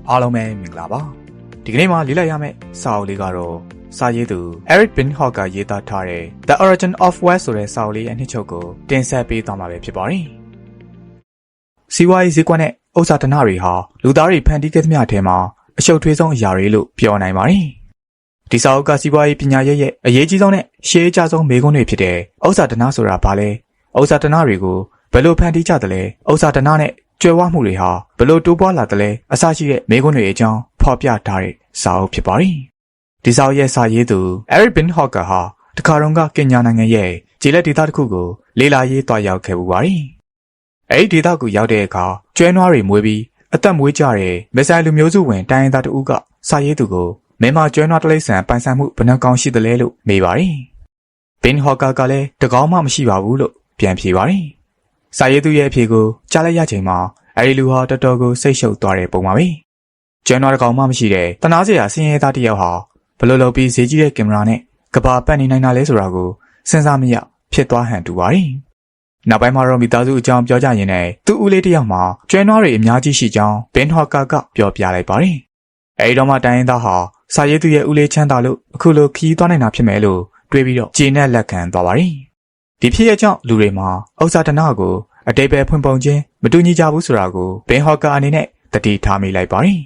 အားလုံးပဲမင်္ဂလာပါဒီကနေ့မှာလေ့လာရမယ့်စာအုပ်လေးကတော့စာရေးသူ Eric Bin Hogger ရေးသားထားတဲ့ The Origin of Wealth ဆိုတဲ့စာအုပ်လေးအနှစ်ချုပ်ကိုတင်ဆက်ပေးသွားမှာပဲဖြစ်ပါတယ်စီးပွားရေးဈေးကွက်နဲ့ဥစ္စာဓနတွေဟာလူသားတွေဖန်တီးခဲ့သမျှထဲမှာအရှုပ်ထွေးဆုံးအရာတွေလို့ပြောနိုင်ပါတယ်ဒီစာအုပ်ကစီးပွားရေးပညာရဲ့အရေးကြီးဆုံးနဲ့ရှေးအကျဆုံးမေးခွန်းတွေဖြစ်တဲ့ဥစ္စာဓနဆိုတာဘာလဲဥစ္စာဓနတွေကိုဘယ်လိုဖန်တီးကြသလဲဥစ္စာဓနနဲ့ကြွယ်ဝမှုတွေဟာဘယ်လိုတိုးပွားလာသလဲအစရှိတဲ့မေးခွန်းတွေအကြောင်းဖော်ပြထားတဲ့စာအုပ်ဖြစ်ပါတယ်ဒီစာအုပ်ရဲ့စာရေးသူ Eric Bin Hogger ဟာတခါတုန်းကကင်ညာနိုင်ငံရဲ့ဂျေလက်ဒေသတစ်ခုကိုလေ့လာရေးသွားရောက်ခဲ့ပူပါတယ်အဲ့ဒီဒေသကိုရောက်တဲ့အခါကျွဲနွားတွေမွေးပြီးအသက်မွေးကြတဲ့မက်ဆိုင်လူမျိုးစုဝင်တိုင်းရင်းသားတဦးကစာရေးသူကိုမင်းမကျွဲနွားတလိษံပိုင်ဆိုင်မှုဘယ်နှကောင်ရှိသလဲလို့မေးပါတယ် Bin Hogger ကလည်းတကောင်မှမရှိပါဘူးလို့ပြန်ဖြေပါတယ်စာရေးသူရဲ့အဖြေကိုကြားလိုက်ရချိန်မှာအဲဒီလူဟာတော်တော်ကိုစိတ်ရှုပ်သွားတဲ့ပုံပါပဲကျွဲနွားတကောင်မှမရှိတဲ့တနာစရာဆင်းရဲသားတစ်ယောက်ဟာဘလို့လုပ်ပြီးဈေးကြီးတဲ့ကင်မရာနဲ့ကဘာပတ်နေနိုင်တာလဲဆိုတာကိုစဉ်းစားမရဖြစ်သွားဟန်တူပါတယ်နောက်ပိုင်းမှာတော့မိသားစုအကြောင်းပြောကြရင်လည်းသူ့ဦးလေးတစ်ယောက်မှာကျွဲနွားတွေအများကြီးရှိကြောင်း Bin Hogger ကပြောပြလိုက်ပါတယ်အဲဒီတော့မှတိုင်းရင်းသားဟာစာရေးသူရဲ့ဦးလေးချမ်းသာလို့အခုလိုခီးသွားနိုင်တာဖြစ်မယ်လို့တွေးပြီးတော့ကျေနပ်လက်ခံသွားပါတယ်ဒီဖြစ်ရကြောင့်လူတွေမှာဥစ္စာဓနကိုအတိတ်ပဲဖွင့်ပုံချင်းမတူညီကြဘူးဆိုတာကို Bin Hogger အနေနဲ့တတိထားမိလိုက်ပါတယ်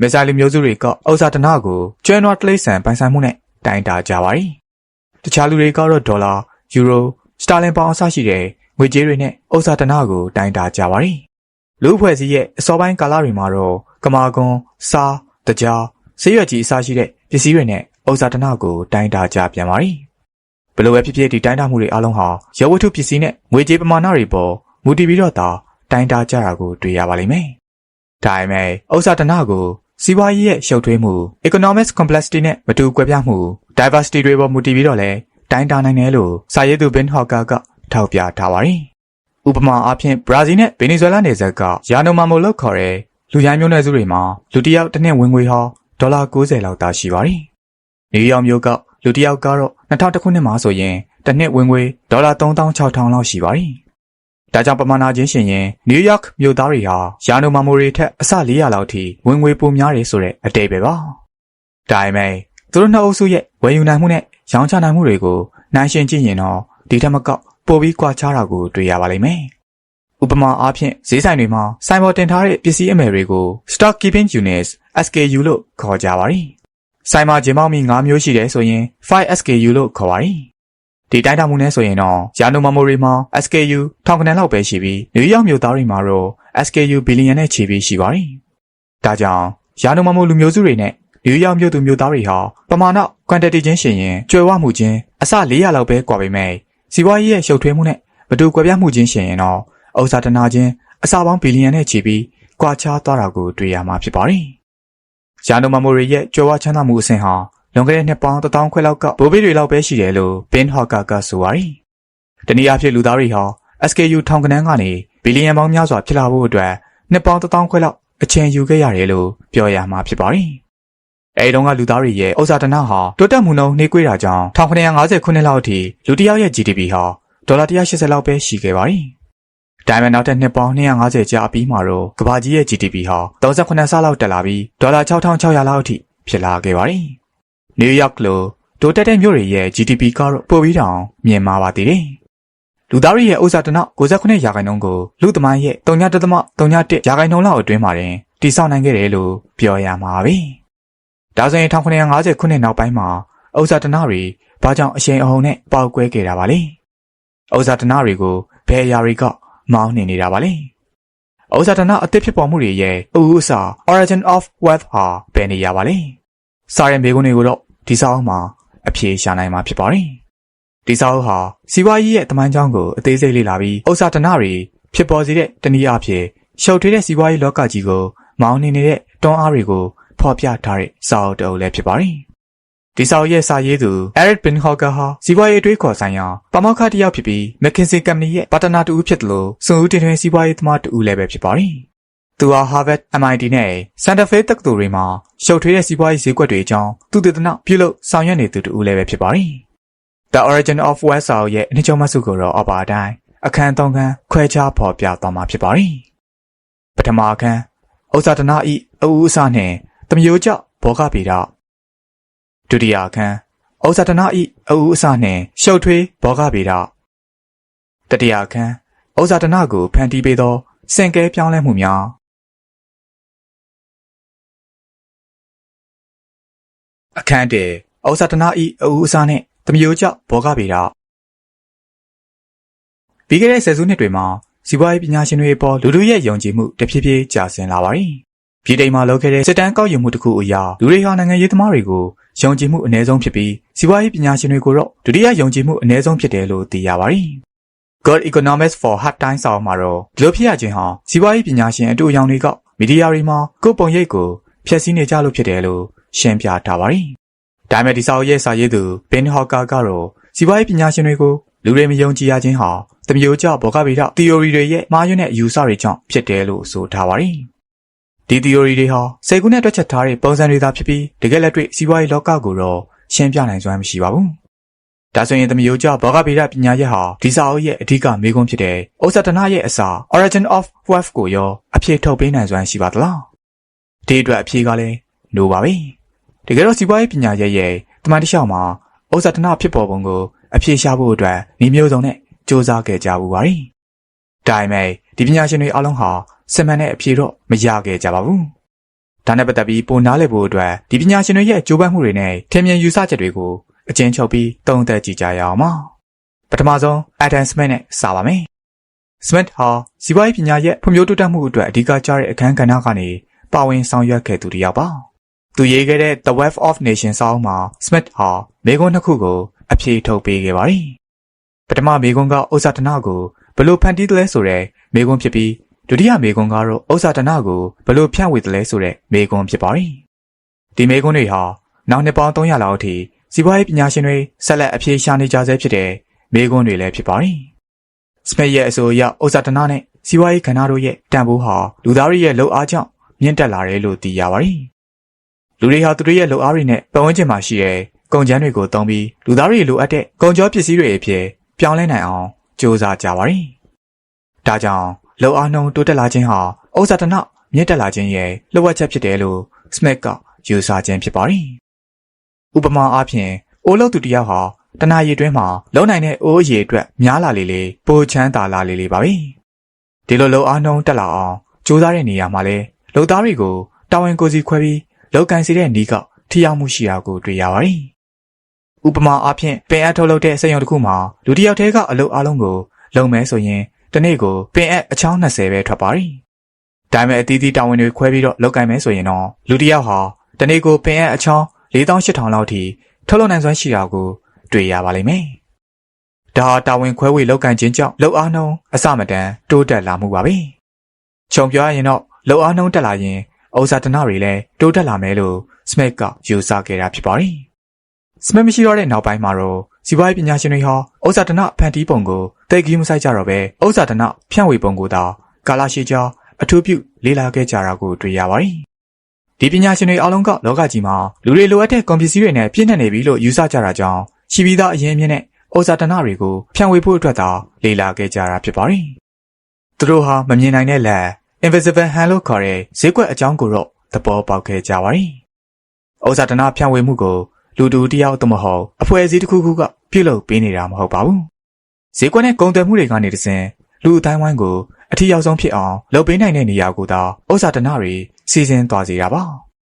မက်ဆိုင်လူမျိုးစုတွေကဥစ္စာဓနကိုကျွဲနွားတလိษံပိုင်ဆိုင်မှုနဲ့တိုင်တာကြပါတယ်တခြားလူတွေကတော့ဒေါ်လာယူရိုစတာလင်ပေါင်အစရှိတဲ့ငွေကြေးတွေနဲ့ဥစ္စာဓနကိုတိုင်တာကြပါတယ်လူအဖွဲ့အစည်းရဲ့အစောပိုင်းကာလတွေမှာတော့ကမာကွန်စားတကြားဆေးရွက်ကြီးအစရှိတဲ့ပစ္စည်းတွေနဲ့ဥစ္စာဓနကိုတိုင်တာကြပြန်ပါတယ်ဘယ်လိုပဲဖြစ်ဖြစ်ဒီတိုင်တာမှုတွေအားလုံးဟာရုပ်ဝတ္ထုပစ္စည်းနဲ့ငွေကြေးပမာဏတွေပေါ်မူတည်ပြီးတော့သာတိုင်တာကြတာကိုတွေ့ရပါလိမ့်မယ်ဒါပေမဲ့ဥစ္စာဓနကိုစီးပွားရေးရဲ့ရှုပ်ထွေးမှု economic complexity နဲ့မတူကွဲပြားမှု diversity တွေပေါ်မူတည်ပြီးတော့လဲတိုင်တာနိုင်တယ်လို့စာရေးသူ Bin Hogger ကထောက်ပြထားပါတယ်ဥပမာအားဖြင့်ဘရာဇီးနဲ့ဗင်နီဇွဲလားနယ်စပ်ကယာနိုမာမိုလို့ခေါ်တဲ့လူရိုင်းမျိုးနွယ်စုတွေမှာလူတစ်ယောက်တစ်နှစ်ဝင်ငွေဟာဒေါ်လာ90လောက်သာရှိပါတယ်နယူးယောက်မြို့ကလူတစ်ယောက်ကတော့2000ခုနှစ်မှာဆိုရင်တစ်နှစ်ဝင်ငွေဒေါ်လာ36,000လောက်ရှိပါတယ်ဒါကြောင့်ပမာဏချင်းရှင်ရင်နယူးယောက်မြို့သားတွေဟာယာနိုမာမိုတွေထက်အဆ400လောက်ထိဝင်ငွေပိုများတယ်ဆိုတဲ့အတိတ်ပဲပါဒါပေမဲ့သူတို့နှစ်အုပ်စုရဲ့ဝယ်ယူနိုင်မှုနဲ့ရောင်းချနိုင်မှုတွေကိုနှိုင်းယှဉ်ကြည့်ရင်တော့ဒီထက်မကပိုပြီးကွာခြားတာကိုတွေ့ရပါလိမ့်မယ်ဥပမာအားဖြင့်ဈေးဆိုင်တွေမှာဆိုင်ပေါ်တင်ထားတဲ့ပစ္စည်းအမယ်တွေကို stock keeping units SKU လို့ခေါ်ကြပါတယ်ဆိုင်မှာဂျင်မောက်မီ9မျိုးရှိတယ်ဆိုရင် 5SKU လို့ခေါ်ပါတယ်ဒီတိုင်းတာမှုနဲ့ဆိုရင်တော့ယာနိုမာမိုရီမှာ SKU ထောင်ခဏလောက်ပဲရှိပြီးနယူးယောက်မြို့သားတွေမှာတော့ SKU ဘီလီယံနဲ့ချီပြီးရှိပါတယ်ဒါကြောင့်ယာနိုမာမိုလူမျိုးစုတွေနဲ့နယူးယောက်မြို့သူမျိုးသားတွေဟာပမာဏ quantity ချင်းရှင်ရင်ကျွယ်ဝမှုချင်းအဆ400လောက်ပဲကွာပေမဲ့စီးပွားရေးရဲ့ရှုပ်ထွေးမှုနဲ့မတူကွဲပြားမှုချင်းရှင်ရင်တော့ဥစ္စာဓနချင်းအဆပေါင်းဘီလီယံနဲ့ချီပြီးကွာခြားသွားတာကိုတွေ့ရမှာဖြစ်ပါတယ်ယာနိုမာမိုရီရဲ့ကြွယ်ဝချမ်းသာမှုအဆင့်ဟာလွန်ခဲ့တဲ့နှစ်ပေါင်း1000ခွဲလောက်ကဘိုးဘေးတွေလောက်ပဲရှိတယ်လို့ Bin Hogger ကဆိုပါတယ်။တနည်းအားဖြင့်လူသားတွေဟာ SKU ထောင်ကနန်းကနေဘီလီယံပေါင်းများစွာဖြစ်လာဖို့အတွက်နှစ်ပေါင်း1000ခွဲလောက်အချိန်ယူခဲ့ရတယ်လို့ပြောရမှာဖြစ်ပါတယ်။အဲဒီတုန်းကလူသားတွေရဲ့ဥစ္စာဓနဟာတိုးတက်မှုနှုန်းနှေးကွေးတာကြောင့်1950ခုနှစ်လောက်အထိလူတစ်ယောက်ရဲ့ GDP ဟာဒေါ်လာ180လောက်ပဲရှိခဲ့ပါတယ်။ဒါပေမဲ့နောက်ထပ်နှစ်ပေါင်း250ကြာအပြီးမှာတော့ကမ္ဘာကြီးရဲ့ GDP ဟာ38ဆလောက်တက်လာပြီးဒေါ်လာ6600လောက်အထိဖြစ်လာခဲ့ပါတယ်။နယူးယောက်လိုတိုးတက်တဲ့မြို့တွေရဲ့ GDP ကတော့ပိုပြီးတောင်မြင့်မားပါသေးတယ်။လူသားတွေရဲ့ဥစ္စာဓန69%ကိုလူသမိုင်းရဲ့3.01%လောက်အတွင်းမှာတင်တည်ဆောက်နိုင်ခဲ့တယ်လို့ပြောရမှာပဲ။ဒါဆိုရင်1950ခုနှစ်နောက်ပိုင်းမှာဥစ္စာဓနတွေဘာကြောင့်အရှိန်အဟုန်နဲ့ပေါက်ကွဲခဲ့တာပါလဲ။ဥစ္စာဓနတွေကိုဘယ်အရာတွေကမောင်းနှင်နေတာပါလဲ။ဥစ္စာဓနအသစ်ဖြစ်ပေါ်မှုတွေရဲ့ဥစ္စာ origin of wealth ဟာဘယ်နေရပါလဲ။စာရဲ့မေးခွန်းတွေကိုတော့ဒီစာအုပ်မှာအဖြေရှာနိုင်မှာဖြစ်ပါတယ်။ဒီစာအုပ်ဟာစီးပွားရေးရဲ့သမိုင်းကြောင်းကိုအသေးစိတ်လေ့လာပြီးဥစ္စာဓနတွေဖြစ်ပေါ်စေတဲ့တနည်းအားဖြင့်ရှုပ်ထွေးတဲ့စီးပွားရေးလောကကြီးကိုမောင်းနှင်နေတဲ့တွန်းအားတွေကိုဖော်ပြထားတဲ့စာအုပ်တစ်အုပ်လည်းဖြစ်ပါတယ်။ဒီစာအုပ်ရဲ့စာရေးသူ Eric Bin Hogger ဟာစီးပွားရေးအတွေးခေါ်ဆိုင်ရာပါမောက္ခတစ်ယောက်ဖြစ်ပြီး McKinsey Company ရဲ့ပါတနာတူဦးဖြစ်တယ်လို့စွန့်ဦးတင်ထွင်စီးပွားရေးသမားတူဦးလည်းပဲဖြစ်ပါတယ်။သူဟာ Harvard, MIT နဲ့ Santa Fe တက္ကသိုလ်တွေမှာရှုပ်ထွေးတဲ့စီးပွားရေးဈေးကွက်တွေအကြောင်းသူတည်တနာပြုလုပ်ဆောင်ရွက်နေသူတူဦးလည်းပဲဖြစ်ပါတယ်။ The Origin of Wealth စာအုပ်ရဲ့အနှစ်ချုပ်မှတ်စုကိုတော့အပါအတိုင်းအခန်း3ခန်းခွဲခြားဖော်ပြသွားမှာဖြစ်ပါတယ်။ပထမအခန်း ဩဇာတနာဤအဦးအစနှင့်တမျိုးကျဘောဂဗေဒဒုတိယအခန်းဩဇာတနာဤအဦးအစနှင့်ရှုပ်ထွေးဘောဂဗေဒတတိယအခန်းဩဇာတနာကိုဖန်တီးပေးသောစင်ကဲပြောင်းလဲမှုများအခန်း1ဩဇာတနာဤအဦးအစနှင့်တမျိုးကျဘောဂဗေဒပြီးခဲ့တဲ့ဆယ်စုနှစ်တွေမှာစီးပွားရေးပညာရှင်တွေအပေါ်လူထုရဲ့ယုံကြည်မှုတဖြည်းဖြည်းကျဆင်းလာပါတယ်။ပြည်ထောင်မှာလုပ်ခဲ့တဲ့စစ်တမ်းကောက်ယူမှုတစ်ခုအရလူတွေဟာနိုင်ငံရေးသမားတွေကိုယုံကြည်မှုအနည်းဆုံးဖြစ်ပြီးစီးပွားရေးပညာရှင်တွေကိုတော့ဒုတိယယုံကြည်မှုအနည်းဆုံးဖြစ်တယ်လို့သိရပါတယ်။ Good Economics for Hard Times စာအုပ်မှာတော့ဒီလိုဖြစ်ရခြင်းဟာစီးပွားရေးပညာရှင်အတူအယောင်တွေကမီဒီယာတွေမှာကိုယ်ပုံရိပ်ကိုဖျက်ဆီးနေကြလို့ဖြစ်တယ်လို့ရှင်းပြထားပါတယ်။ဒါပေမဲ့ဒီစာအုပ်ရဲ့စာရေးသူ Ben Hocker ကတော့စီးပွားရေးပညာရှင်တွေကိုလူတွေမယုံကြည်ရခြင်းဟာတမျိုးကျဘောဂဗေဒ theory တွေရဲ့မှားယွင်းတဲ့အယူဆတွေကြောင့်ဖြစ်တယ်လို့ဆိုထားပါတယ်။ဒီ theory တွေဟာစိတ်ကူးနဲ့တွက်ချက်ထားတဲ့ပုံစံတွေသာဖြစ်ပြီးတကယ်လက်တွေ့စီးပွားရေးလောကကိုတော့ရှင်းပြနိုင်စွမ်းမရှိပါဘူး။ဒါဆိုရင်တမျိုးကျဘောဂဗေဒပညာရပ်ဟာဒီစာအုပ်ရဲ့အဓိကမေးခွန်းဖြစ်တဲ့ဩဇာတနာရဲ့အစာ origin of wealth ကိုရောအဖြေထုတ်ပေးနိုင်စွမ်းရှိပါသလား။ဒီအတွက်အဖြေကလည်း no ပါပဲ။တကယ်တော့စီးပွားရေးပညာရပ်ရဲ့တမန်တလျှောက်မှာဩဇာတနာဖြစ်ပေါ်ပုံကိုအဖြေရှာဖို့အတွက်ဤမျိုးစုံနဲ့စ조사ခဲ့ကြဘူးပါတယ်။ဒါပေမဲ့ဒီပညာရှင်တွေအားလုံးဟာစစ်မှန်တဲ့အဖြေတော့မရခဲ့ကြပါဘူး။ဒါနဲ့ပတ်သက်ပြီးပိုနားလည်ဖို့အတွက်ဒီပညာရှင်တွေရဲ့ကြိုးပမ်းမှုတွေနဲ့ထင်မြင်ယူဆချက်တွေကိုအကျဉ်းချုပ်ပြီးသုံးသပ်ကြည့်ကြရအောင်ပါ။ပထမဆုံး Adam Smith နဲ့စပါမယ်။ Smith ဟာစီးပွားရေးပညာရဲ့ဖွံ့ဖြိုးတိုးတက်မှုအတွက်အဓိကကျတဲ့အခန်းကဏ္ဍကနေပါဝင်ဆောင်ရွက်ခဲ့သူတစ်ယောက်ပါ။သူရေးခဲ့တဲ့ The Wealth of Nations စာအုပ်မှာ Smith ဟာမေးခွန်းနှစ်ခုကိုအဖြေထုတ်ပေးခဲ့ပါတယ်။ပထမမေးခွန်းကဩဇာတနာကိုဘယ်လိုဖန်တီးသလဲဆိုတဲ့မေးခွန်းဖြစ်ပြီးဒုတိယမေးခွန်းကတော့ဩဇာတနာကိုဘယ်လိုဖြန့်ဝေသလဲဆိုတဲ့မေးခွန်းဖြစ်ပါတယ်။ဒီမေးခွန်းတွေဟာနောက်နှစ်ပေါင်း300လောက်အထိစီးပွားရေးပညာရှင်တွေဆက်လက်အဖြေရှာနေကြဆဲဖြစ်တဲ့မေးခွန်းတွေလည်းဖြစ်ပါတယ်။ Smith ရဲ့အဆိုအရဩဇာတနာနဲ့စီးပွားရေးကဏ္ဍတို့ရဲ့တန်ဖိုးဟာလူသားတွေရဲ့လှုပ်အားကြောင့်မြင့်တက်လာတယ်လို့သိရပါတယ်။လူတွေဟာသူတို့ရဲ့လှုပ်အားတွေနဲ့ပတ်ဝန်းကျင်မှာရှိတဲ့ကုန်ကျန်းတွေကိုသုံးပြီးလူသားတွေလိုအပ်တဲ့ကုန်ကြောပစ္စည်းတွေအဖြစ်ပြောင်းလဲနိုင်အောင်စ조사ကြပါတယ်။ဒါကြောင့်လှုပ်အားနှုန်းတိုးတက်လာခြင်းဟာဩဇာတနမြင့်တက်လာခြင်းရဲ့လှုပ်ဝက်ချက်ဖြစ်တယ်လို့ Smith ကယူဆခြင်းဖြစ်ပါတယ်။ဥပမာအားဖြင့်အိုးလုပ်သူတစ်ယောက်ဟာတနာရီတွင်းမှာလုံနိုင်တဲ့အိုးအရေအတွက်များလာလေပိုချမ်းသာလာလေပါပဲ။ဒီလိုလှုပ်အားနှုန်းတက်လာအောင်စ조사တဲ့နေရာမှာလဲလှုပ်သားတွေကိုတာဝန်ကိုယ်စီခွဲပြီးလုပ်ကန်စီတဲ့နည်းကထိရောက်မှုရှိတာကိုတွေ့ရပါတယ်။ဥပမာအားဖြင့်ပင်အပ်ထုတ်လုပ်တဲ့စက်ရုံတစ်ခုမှာလူတစ်ယောက်တည်းကအလုပ်အလုံးကိုလုပ်မယ်ဆိုရင်တစ်နေ့ကိုပင်အပ်အချောင်း20ပဲထွက်ပါတယ်။ဒါပေမဲ့အသီးသီးတာဝန်တွေခွဲပြီးတော့လုပ်ကိုင်မယ်ဆိုရင်တော့လူတစ်ယောက်ဟာတစ်နေ့ကိုပင်အပ်အချောင်း48,000လောက်ထိထုတ်လုပ်နိုင်စွမ်းရှိတာကိုတွေ့ရပါလိမ့်မယ်။ဒါဟာတာဝန်ခွဲဝေလုပ်ကိုင်ခြင်းကြောင့်လုပ်အားနှုန်းအစမတန်တိုးတက်လာမှုပါပဲ။ခြုံပြောရရင်တော့လုပ်အားနှုန်းတက်လာရင်ဩဇာတနတွေလည်းတိုးတက်လာမယ်လို့ Smith ကယူဆခဲ့တာဖြစ်ပါတယ်။ Smith မရှိတော့တဲ့နောက်ပိုင်းမှာတော့စီးပွားရေးပညာရှင်တွေဟာဩဇာတနဖန်တီးပုံကိုသိကူးမဆိုင်ကြတော့ပဲဩဇာတနဖြန့်ဝေပုံကိုသာကာလရှည်ကြာအထူးပြုလေ့လာခဲ့ကြတာကိုတွေ့ရပါတယ်။ဒီပညာရှင်တွေအားလုံးကလောကကြီးမှာလူတွေလိုအပ်တဲ့ကုန်ပစ္စည်းတွေနဲ့ပြည့်နှက်နေပြီလို့ယူဆကြတာကြောင့်ရှိပြီးသားအရင်းအမြစ်နဲ့ဩဇာတနတွေကိုဖြန့်ဝေဖို့အတွက်သာလေ့လာခဲ့ကြတာဖြစ်ပါတယ်။သူတို့ဟာမမြင်နိုင်တဲ့လက် invisible hand လို့ခေါ်တဲ့ဈေးကွက်အကြောင်းကိုတော့သဘောပေါက်ခဲ့ကြပါတယ်။ဩဇာတနဖြန့်ဝေမှုကိုလူတူတယောက်သို့မဟုတ်အဖွဲ့အစည်းတစ်ခုခုကပြုလုပ်ပေးနေတာမဟုတ်ပါဘူး။ဈေးကွက်နဲ့ကုန်သွယ်မှုတွေကနေတဆင့်လူအတိုင်းဝိုင်းကိုအထီးရောက်ဆုံးဖြစ်အောင်လုပ်ပေးနိုင်တဲ့နေရာကိုသာဩဇာတနတွေစီစဉ်သွားစေတာပါ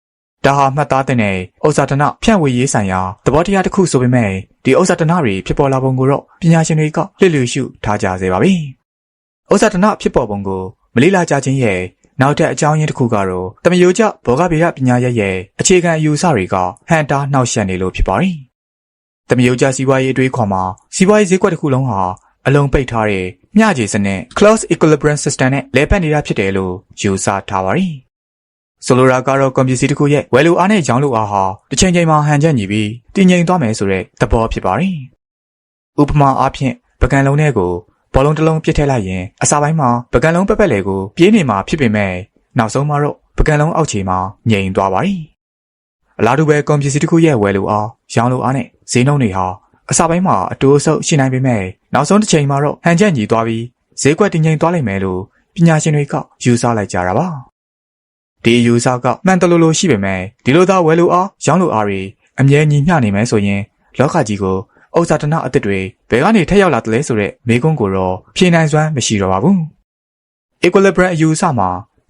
။ဒါဟာမှတ်သားတဲ့ဩဇာတနဖြန့်ဝေရေးဆိုင်ရာသဘောတရားတစ်ခုဆိုပေမဲ့ဒီဩဇာတနတွေဖြစ်ပေါ်လာပုံကိုတော့ပညာရှင်တွေကလျှစ်ရှုထားကြစေပါပြီ။ဩဇာတနဖြစ်ပေါ်ပုံကိုမလေးလာကြခြင်းရဲ့နောက်ထပ်အကြောင်းရင်းတစ်ခုကတော့တမယိုကျဘောဂဗေဒပညာရပ်ရဲ့အခြေခံအယူအဆတွေကဟန်တာနှောက်ယှက်နေလို့ဖြစ်ပါတယ်။တမယိုကျစီးပွားရေးအတွေးခေါ်မှာစီးပွားရေးဈေးကွက်တစ်ခုလုံးဟာအလုံးပိတ်ထားတဲ့မျှခြေစနစ် closed equilibrium system နဲ့လဲပတ်နေတာဖြစ်တယ်လို့ယူဆထားပါတယ်။ဆိုလိုတာကတော့ကွန်ပျူတာတစ်ခုရဲ့ဝယ်လိုအားနဲ့ရောင်းလိုအားဟာတစ်ချိန်ချိန်မှာဟန်ချက်ညီပြီးတည်ငြိမ်သွားမယ်ဆိုတဲ့သဘောဖြစ်ပါတယ်။ဥပမာအားဖြင့်ပကံလုံးထဲကိုဘောလုံးတစ်လုံးပစ်ထည့်လိုက်ရင်အစာပိုင်းမှာပကံလုံးပက်ပက်လေကိုပြေးနေမှာဖြစ်ပေမဲ့နောက်ဆုံးမှာတော့ပကံလုံးအောက်ခြေမှာငြိမ်သွားပါတယ်။အလားတူပဲကွန်ပျူတာတစ်ခုရဲ့ဝယ်လိုအားရောင်းလိုအားနဲ့ဈေးနှုန်းတွေဟာအစာပိုင်းမှာအတိုးအဆုပ်ရှိနိုင်ပေမဲ့နောက်ဆုံးတစ်ချိန်မှာတော့ဟန်ချက်ညီသွားပြီးဈေးကွက်တည်ငြိမ်သွားလိမ့်မယ်လို့ပညာရှင်တွေကယူဆလိုက်ကြတာပါ ဒီအယူအဆကမှန်တယ်လို့ရှိပေမဲ့ဒီလိုသာဝယ်လို့အားရောင်းလို့အားတွေအမြဲညီမျှနေမယ်ဆိုရင်လောကကြီးကိုဥစ္စာဒနာအသစ်တွေဘယ်ကနေထက်ရောက်လာတယ်လဲဆိုတဲ့မေးခွန်းကိုတော့ဖြေနိုင်စွမ်းမရှိတော့ပါဘူး။ Equilibrium အယူအဆမှာ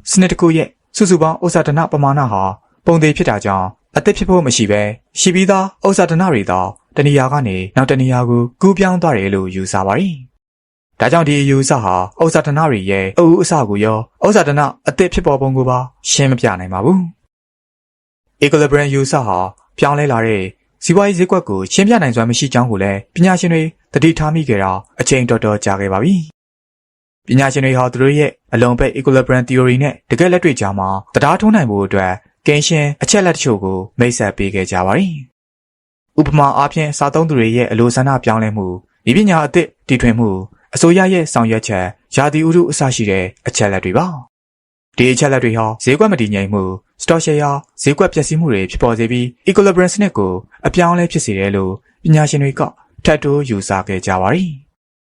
စနစ်တစ်ခုရဲ့စုစုပေါင်းဥစ္စာဒနာပမာဏဟာပုံသေးဖြစ်တာကြောင့်အသစ်ဖြစ်ဖို့မရှိဘဲရှိပြီးသားဥစ္စာဒနာတွေတော့တဏှာကနေနောက်တဏှာကိုကူးပြောင်းသွားတယ်လို့ယူဆပါတယ်။ဒါကြောင့်ဒီအယူအဆဟာဥစ္စာဒနာတွေရဲ့အဦးအဆကိုရောဥစ္စာဒနာအသစ်ဖြစ်ပေါ်ပုံကိုပါရှင်းမပြနိုင်ပါဘူး။ Equilibrium ယူဆဟာပြောင်းလဲလာတဲ့စီးပွားရေးဈေးကွက်ကိုရှင်းပြနိုင်စွမ်းမရှိကြောင်းကိုလည်းပညာရှင်တွေသတိထားမိကြတာအချိန်တော်တော်ကြာခဲ့ပါပြီ။ပညာရှင်တွေဟာသူတို့ရဲ့အလုံးပိတ် Equilibrium theory နဲ့တကယ်လက်တွေ့ကြားမှာတရားထုံးနိုင်ဖို့အတွက်ကင်းရှင်းအချက်လက်တချို့ကိုမိတ်ဆက်ပေးခဲ့ကြပါတယ်။ဥပမာအားဖြင့်စားသုံးသူတွေရဲ့အလိုဆန္ဒပြောင်းလဲမှု၊ဤပညာအသစ်တည်ထွင်မှုအစိုးရရဲ့ဆောင်ရွက်ချက်ရာသီဥတုအစရှိတဲ့အချက်လက်တွေပါ။ဒီအချက်လက်တွေဟာဈေးကွက်မတည်ငြိမ်မှုစတော့ရှယ်ယာဈေးကွက်ပျက်စီးမှုတွေဖြစ်ပေါ်စေပြီး Equilibrium စနစ်ကိုအပြောင်းလဲဖြစ်စေတယ်လို့ပညာရှင်တွေကထပ်တိုးယူဆခဲ့ကြပါတယ်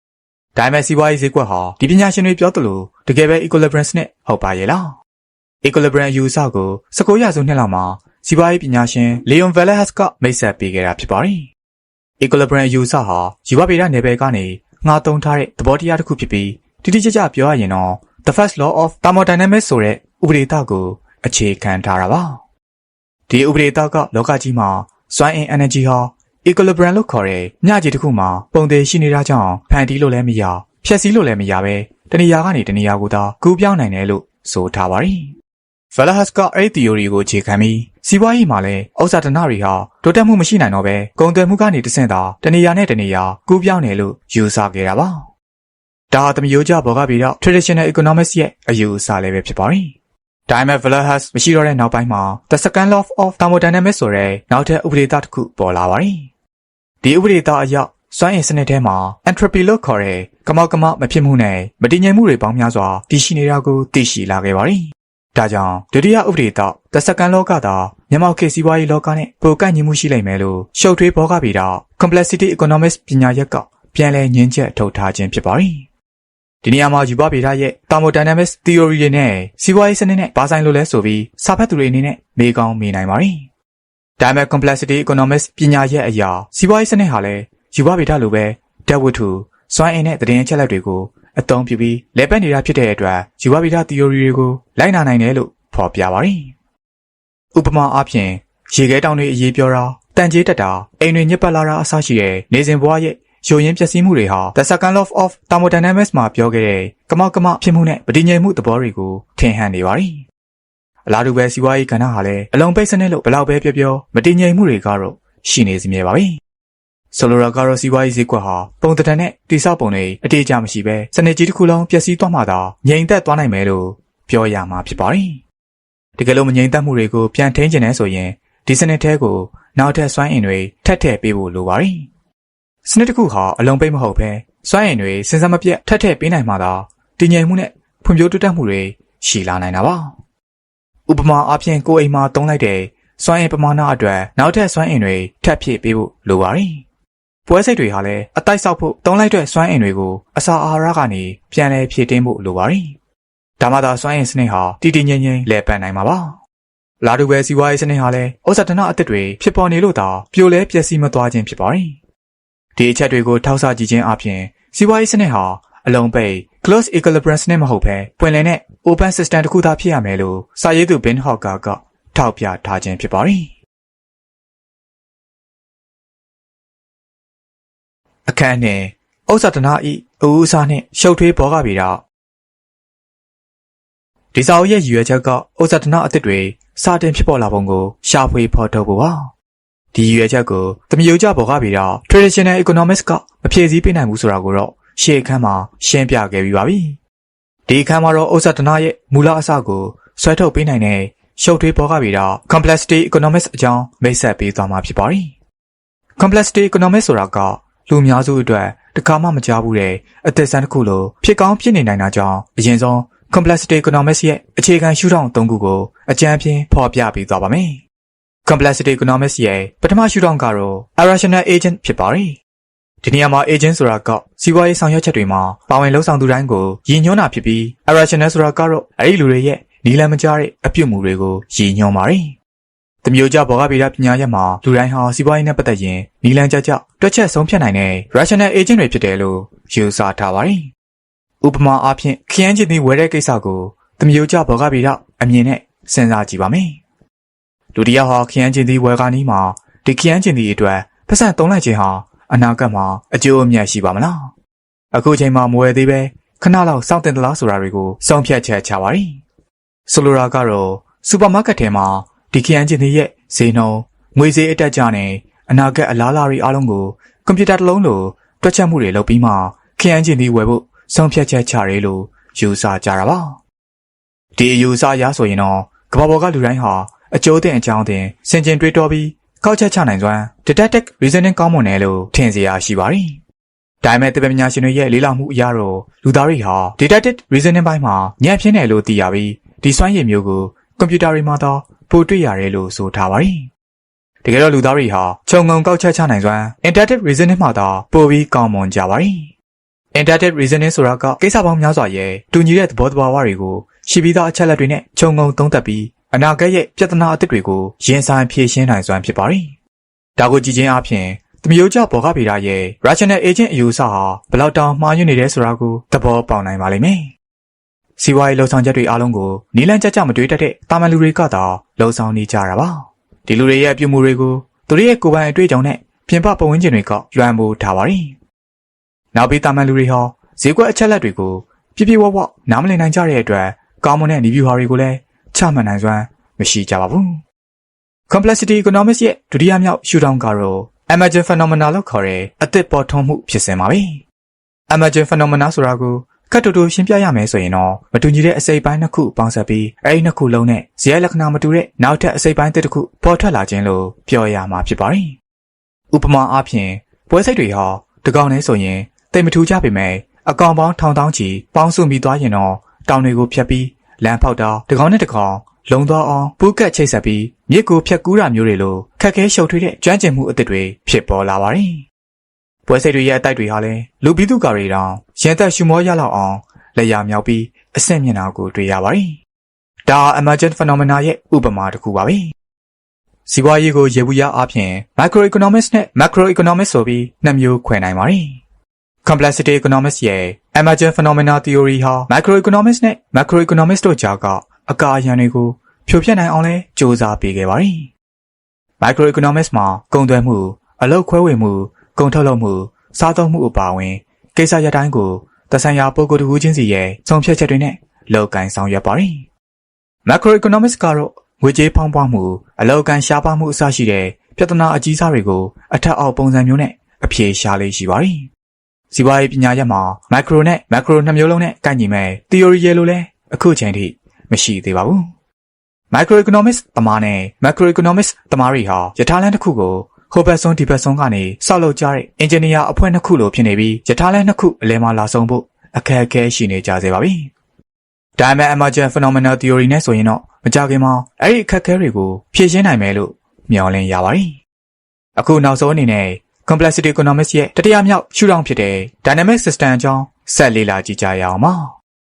။ဒါပေမဲ့စီးပွားရေးဈေးကွက်ဟာဒီပညာရှင်တွေပြောသလိုတကယ်ပဲ Equilibrium စနစ်ဟုတ်ပါရဲ့လား။ Equilibrium အယူအဆကို19ရာစုနှစ်လောက်မှာစီးပွားရေးပညာရှင် Leon Vellehus ကမိတ်ဆက်ပေးခဲ့တာဖြစ်ပါတယ်။ Equilibrium အယူအဆဟာဇီဝဗေဒနယ်ပယ်ကနေငှားသုံးထားတဲ့သဘောတရားတစ်ခုဖြစ်ပြီးတိတိကျကျပြောရရင်တော့ The First Law of Thermodynamics ဆိုတဲ့ဥပဒေသကိုအခြေခံထားတာပါ။ဒီဥပဒေသကလောကကြီးမှာစွမ်းအင် energy ဟာ equilibrium လို့ခေါ်တဲ့မျှခြေတစ်ခုမှာပုံသေးရှိနေတာကြောင့်ဖန်တီးလို့လည်းမရဖျက်ဆီးလို့လည်းမရပဲတဏှာကနေတဏှာကိုသာကူးပြောင်းနိုင်တယ်လို့ဆိုထားပါတယ်။ Vellehus ကအဲ့ဒီ theory ကိုအခြေခံပြီးစီးပွားရေးမှာလည်းဥစ္စာဒနာတွေဟာတိုးတက်မှုမရှိနိုင်တော့ပဲကုန်သွယ်မှုကနေတဆင့်သာတဏှာနဲ့တဏှာကူးပြောင်းတယ်လို့ယူဆခဲ့တာပါ။ဒါဟာသမယိုးကျဘောကဗေဒ traditional economics ရဲ့အယူအဆလည်းပဲဖြစ်ပါတယ်။ ဒါပေမဲ့ Vellehus မရှိတော့တဲ့နောက်ပိုင်းမှာ The Second Law of Thermodynamics ဆိုတဲ့နောက်ထပ်ဥပဒေသတစ်ခုပေါ်လာပါတယ်။ဒီဥပဒေသအရစွမ်းအင်စနစ်ထဲမှာ entropy လို့ခေါ်တဲ့ကမောက်ကမမဖြစ်မှုနဲ့မတည်ငြိမ်မှုတွေပေါင်းများစွာတည်ရှိနေတာကိုသိရှိလာခဲ့ပါတယ်။ဒါကြောင့်ဒုတိယဥပဒေသ The Second Law ကသာမြန်မာခေတ်စီးပွားရေးလောကနဲ့ပိုကန့်ညီမှုရှိလိမ့်မယ်လို့ရှုပ်ထွေးဘောကဗေဒ Complexity Economics ပညာရပ်ကပြန်လည်ညှင်းချက်ထုတ်ထားခြင်းဖြစ်ပါတယ်။ဒီနေရာမှာယူပဗေဒရဲ့ Thermodynamics theory တွေနဲ့စီးပွားရေးစနစ်နဲ့ဘာဆိုင်လို့လဲဆိုပြီးစာဖတ်သူတွေအနေနဲ့မေးကောင်းမေးနိုင်ပါတယ်။ဒါပေမဲ့ Complexity Economics ပညာရပ်အရာစီးပွားရေးစနစ်ဟာလည်းယူပဗေဒလိုပဲဓာတ်ဝတ္ထုစွမ်းအင်နဲ့သတင်းအချက်အလက်တွေကိုအသုံးပြုပြီးလဲပတ်နေတာဖြစ်တဲ့အတွက်ယူပဗေဒ theory တွေကိုလိုက်နာနိုင်တယ်လို့ဖော်ပြပါတယ်။ဥပမာအားဖြင့်ရေခဲတောင်တွေအရေးပြောတာတန်ကြေးတက်တာအိမ်တွေညစ်ပတ်လာတာအစရှိတဲ့နေစဉ်ဘဝရဲ့ယိုယင်းပျက်စီးမှုတွေဟာ The Second Law of Thermodynamics မှာပြောခဲ့တဲ့ကမောက်ကမဖြစ်မှုနဲ့ပဋိဉာဉ်မှုသဘောတွေကိုထင်ဟပ်နေပါတယ်။အလားတူပဲစီးပွားရေးကဏ္ဍဟာလည်းအလုံးပိတ်စနစ်လို့ဘယ်လောက်ပဲပြောမတည်ငြိမ်မှုတွေကတော့ရှိနေစမြဲပါပဲ။ဆိုလိုတာကတော့စီးပွားရေးဈေးကွက်ဟာပုံတံနဲ့တိဆောက်ပုံတွေအတေးအကျမရှိပဲစနစ်ကြီးတစ်ခုလုံးပျက်စီးသွားမှသာငြိမ်သက်သွားနိုင်မယ်လို့ပြောရမှာဖြစ်ပါတယ်။တကယ်လို့မငြိမ်သက်မှုတွေကိုပြန်ထိန်းချင်တယ်ဆိုရင်ဒီစနစ်ထဲကိုနောက်ထပ်စွမ်းအင်တွေထပ်ထည့်ပေးဖို့လိုပါတယ်။စနစ်တစ်ခုဟာအလုံးပိတ်မဟုတ်ပဲစွမ်းအင်တွေစဉ်ဆက်မပြတ်ထပ်ထည့်ပေးနိုင်မှသာတည်ငြိမ်မှုနဲ့ဖွံ့ဖြိုးတိုးတက်မှုတွေရှိလာနိုင်တာပါ။ဥပမာအားဖြင့်ကိုယ်အိမ်မှာသုံးလိုက်တဲ့စွမ်းအင်ပမာဏအတွက်နောက်ထပ်စွမ်းအင်တွေထပ်ဖြည့်ပေးဖို့လိုပါတယ်။ပွဲစိတ်တွေဟာလည်းအတိုက်ဆောက်ဖို့သုံးလိုက်တဲ့စွမ်းအင်တွေကိုအစာအာဟာရကနေပြန်လည်ဖြည့်တင်းဖို့လိုပါတယ်။ဒါမှသာစွမ်းအင်စနစ်ဟာတည်တည်ငြိမ်ငြိမ်လည်ပတ်နိုင်မှာပါ။လာတူပဲစီးပွားရေးစနစ်ဟာလည်းဩဇာတနအသစ်တွေဖြစ်ပေါ်နေလို့သာပြိုလဲပျက်စီးမသွားခြင်းဖြစ်ပါတယ်။ဒီအချက်တွေကိုထောက်ဆကြည့်ခြင်းအပြင်စီးပွားရေးစနစ်ဟာအလုံးပိတ် closed equilibrium စနစ်မဟုတ်ဘဲပွင့်လင်းတဲ့ open system တစ်ခုသာဖြစ်ရမယ်လို့စာရေးသူ Ben Hocker ကထောက်ပြထားခြင်းဖြစ်ပါတယ်။အခန်းနဲ့ဩဇာတန၏အဦးအစားနှင့်ရှုပ်ထွေးဘောကဗေဒဒီစာအုပ်ရဲ့ရည်ရွယ်ချက်ကဩဇာတနအသစ်တွေစတင်ဖြစ်ပေါ်လာပုံကိုရှာဖွေဖော်ထုတ်ဖို့ပါ။ဒီရည်ရွယ်ချက်ကိုသမယိုးကျဘောကဗေဒ traditional economics ကမဖြည့်ဆည်းပေးနိုင်ဘူးဆိုတာကိုတော့ရှေ့အခန်းမှာရှင်းပြခဲ့ပြီးပါပြီ။ဒီအခန်းမှာတော့ဩဇာတနရဲ့မူလအစကိုဆွဲထုတ်ပေးနိုင်တဲ့ရှုပ်ထွေးဘောကဗေဒ complexity economics အကြောင်းမိတ်ဆက်ပေးသွားမှာဖြစ်ပါတယ်။ complexity economics ဆိုတာကလူအများစုအတွက်တခါမှမကြားဘူးတဲ့အသစ်ဆန်းတစ်ခုလိုဖြစ်ကောင်းဖြစ်နေနိုင်တာကြောင့်အရင်ဆုံးComplexity Economics ရဲ့အခြေခံရှုထောင့်၃ခုကိုအကြမ်းဖျင်းဖော်ပြပေးသွားပါမယ်။ Complexity Economics ရဲ့ပထမရှုထောင့်ကတော့ irrational agent ဖြစ်ပါတယ်။ဒီနေရာမှာ agent ဆိုတာကစီးပွားရေးဆောင်ရွက်ချက်တွေမှာပါဝင်လှုပ်ဆောင်သူတိုင်းကိုရည်ညွှန်းတာဖြစ်ပြီး irrational ဆိုတာကတော့အဲဒီလူတွေရဲ့ နီလန်မကျတဲ့အပြုတ်မှုတွေကိုရည်ညွှန်းပါတယ်။သမယိုကျဘောဂဗေဒပညာရပ်မှာလူတိုင်းဟာစီးပွားရေးနဲ့ပတ်သက်ရင်နီလန်ကျတွက်ချက်ဆုံးဖြတ်နိုင်တဲ့ rational agent တွေဖြစ်တယ်လို့ယူဆထားပါတယ်။ဥပမာအားဖြင့်ခရမ်းချင်သည်ဝယ်တဲ့ကိစ္စကိုသမယိုကျဘောဂဗေဒအမြင်နဲ့စဉ်းစားကြည့်ပါမယ်။လူတစ်ယောက်ဟာခရမ်းချင်သည်ဝယ်ကနီးမှာဒီခရမ်းချင်သည်အတွက်ပတ်စံသုံးလိုက်ခြင်းဟာအနာဂတ်မှာအကျိုးအမြတ်ရှိပါမလား။အခုချိန်မှာမဝယ်သေးပဲခဏလောက်စောင့်တင်သလားဆိုတာတွေကိုစောင့်ဖြတ်ချက်ချပါရီ။ဆိုလိုတာကတော့စူပါမားကတ်ထဲမှာဒီခရမ်းချင်သည်ရဲ့ဈေးနှုန်းငွေဈေးအတက်ကြနဲ့အနာဂတ်အလားအလာတွေအားလုံးကိုကွန်ပျူတာတစ်လုံးလိုတွက်ချက်မှုတွေလုပ်ပြီးမှခရမ်းချင်သည်ဝယ်ဖို့စောင့်ဖြတ်ချက်ချရဲလို့ယူဆကြတာပါ။ဒီယူဆရဆိုရင်တော့ကမ္ဘာပေါ်ကလူတိုင်းဟာအကျိုးတင်အကြောင်းတင်ဆင်ခြင်တွေးတောပြီးကောက်ချက်ချနိုင်စွမ်း deductive reasoning ကောင်းမွန်တယ်လို့ထင်စရာရှိပါတယ်။ဒါပေမဲ့သိပ္ပံပညာရှင်တွေရဲ့လေ့လာမှုအရတော့လူသားတွေဟာ deductive reasoning ဘိုင်းမှာညံ့ဖျင်းတယ်လို့သိရပြီးဒီစွမ်းရည်မျိုးကိုကွန်ပျူတာတွေမှာတော့ပိုတွေ့ရတယ်လို့ဆိုထားပါတယ်။တကယ်တော့လူသားတွေဟာခြုံငုံကောက်ချက်ချနိုင်စွမ်း inductive reasoning မှာတော့ပိုပြီးကောင်းမွန်ကြပါတယ်။ inductive reasoning ဆိုတာကကိစ္စပေါင်းများစွာရဲ့တူညီတဲ့သဘောတဘာဝတွေကိုရှိပြီးသားအချက်လက်တွေနဲ့ခြုံငုံသုံးသပ်ပြီးအနာဂတ်ရဲ့ပြဿနာအသစ်တွေကိုရင်ဆိုင်ဖြေရှင်းနိုင်စွမ်းဖြစ်ပါတယ်။ဒါကိုကြည့်ခြင်းအပြင်သမယိုကျဘောဂဗေဒရဲ့ rational agent အယူအဆဟာဘယ်လောက်တောင်မှားယွင်းနေတယ်ဆိုတာကိုသဘောပေါက်နိုင်ပါလိမ့်မယ်။စီးပွားရေးလှုပ်ဆောင်ချက်တွေအားလုံးကိုနီးလန်းကြမတွေးတတ်တဲ့တာမန်လူတွေကသာလှုပ်ဆောင်နေကြတာပါ။ဒီလူတွေရဲ့အပြုမှုတွေကိုသူတို့ရဲ့ကိုယ်ပိုင်အတွေ့အကြုံနဲ့ပြင်ပပတ်ဝန်းကျင်တွေကလွှမ်းမိုးထားပါတယ်။နောက်ပြီးတာမန်လူတွေဟာဈေးကွက်အချက်လက်တွေကိုပြပြဝဝနားမလည်နိုင်ကြတဲ့အတွက်ကောင်းမွန်တဲ့နီးဗျူဟာတွေကိုလည်းချမှတ်နိုင်စွမ်းမရှိကြပါဘူး။ Complexity Economics ရဲ့ဒုတိယမြောက်ရှုထောင့်ကတော့ emergent phenomena လို့ခေါ်တဲ့အသစ်ပေါ်ထွန်းမှုဖြစ်စဉ်ပါပဲ။ emergent phenomena ဆိုတာကိုခက်တူတူရှင်းပြရမယ်ဆိုရင်တော့မတူညီတဲ့အစိပ်ပိုင်းနှစ်ခုပေါင်းစပ်ပြီးအဲဒီနှစ်ခုလုံးနဲ့ဇယလက္ခဏာမတူတဲ့နောက်ထပ်အစိပ်ပိုင်းတစ်ခုပေါ်ထွက်လာခြင်းလို့ပြောရမှာဖြစ်ပါတယ်။ဥပမာအားဖြင့်ပွဲစိတ်တွေဟာတကောင်နဲ့ဆိုရင်တိတ်မထူးကြပေမဲ့အကောင်ပေါင်းထောင်တောင်းချီပေါင်းစုမိသွားရင်တော့တောင်တွေကိုဖြတ်ပြီးလမ်းဖောက်တာတကောင်နဲ့တကောင်လုံသွားအောင်ပူးကတ်ချိတ်ဆက်ပြီးမြစ်ကိုဖြတ်ကူးတာမျိုးတွေလိုခက်ခဲရှုပ်ထွေးတဲ့ကျွမ်းကျင်မှုအသစ်တွေဖြစ်ပေါ်လာပါတယ်။ပွဲစိတ်တွေရဲ့အတိုက်တွေဟာလည်းလူပြီးသူကတွေတောင်ရင်သက်ရှူမောရလောက်အောင်လက်ရမြောက်ပြီးအဆင့်မြင့်တာကိုတွေ့ရပါတယ်။ဒါ emergent phenomena ရဲ့ဥပမာတစ်ခုပါပဲ။စီးပွားရေးကိုရေဘူးရအားဖြင့် microeconomics နဲ့ macroeconomics ဆိုပြီးနှစ်မျိုးခွဲနိုင်ပါတယ်။ complexity economics ရဲ့ emergent phenomena theory ဟာ microeconomics နဲ့ macroeconomics တို့ကြားကအကာအရံတွေကိုဖြိုဖျက်နိုင်အောင်လဲစ조사ပေးခဲ့ပါတယ်။ microeconomics မှာကုန်သွယ်မှုအလုပ်ခွဲဝေမှုကုန်ထုတ်လုပ်မှုစားသုံးမှုအပါအဝင်ကိစ္စရပ်တိုင်းကိုသက်ဆိုင်ရာပုဂ္ဂိုလ်တစ်ခုချင်းစီရဲ့ဆုံးဖြတ်ချက်တွေနဲ့လုပ်ကိုင်ဆောင်ရွက်ပါတယ်။ macroeconomics ကတော့ငွေကြေးဖောင်းပွားမှုအလုပ်ကိုင်ရှားပါမှုအစရှိတဲ့ပြဿနာအကြီးစားတွေကိုအထက်အောက်ပုံစံမျိုးနဲ့အဖြေရှာလေးရှိပါတယ်။စီးပွားရေးပညာရပ်မှာ micro နဲ့ macro နှစ်မျိုးလုံးနဲ့ကိုက်ညီမဲ့ theory ရဲ့လို့လဲအခုချိန်ထိမရှိသေးပါဘူး။ microeconomics သမားနဲ့ macroeconomics သမားတွေဟာယထာလမ်းတစ်ခုကိုဟိုဘက်ဆုံးဒီဘက်ဆုံးကနေဆောက်လုပ်ကြတဲ့အင်ဂျင်နီယာအဖွဲ့နှစ်ခုလိုဖြစ်နေပြီးယထာလမ်းနှစ်ခုအလဲမှာလာဆုံးဖို့အခက်အခဲရှိနေကြစေပါပြီ။ဒါပေမဲ့ emergent phenomena theory နဲ့ဆိုရင်တော့မကြခင်မှာအဲ့ဒီအခက်အခဲတွေကိုဖြေရှင်းနိုင်မယ်လို့မျှော်လင့်ရပါတယ်။အခုနောက်ဆုံးအနေနဲ့ complexity economics ရဲ့တတိယမြောက်ရှုထောင့်ဖြစ်တဲ့ dynamic system အကြောင်းဆက်လေ့လာကြည့်ကြရအောင်ပါ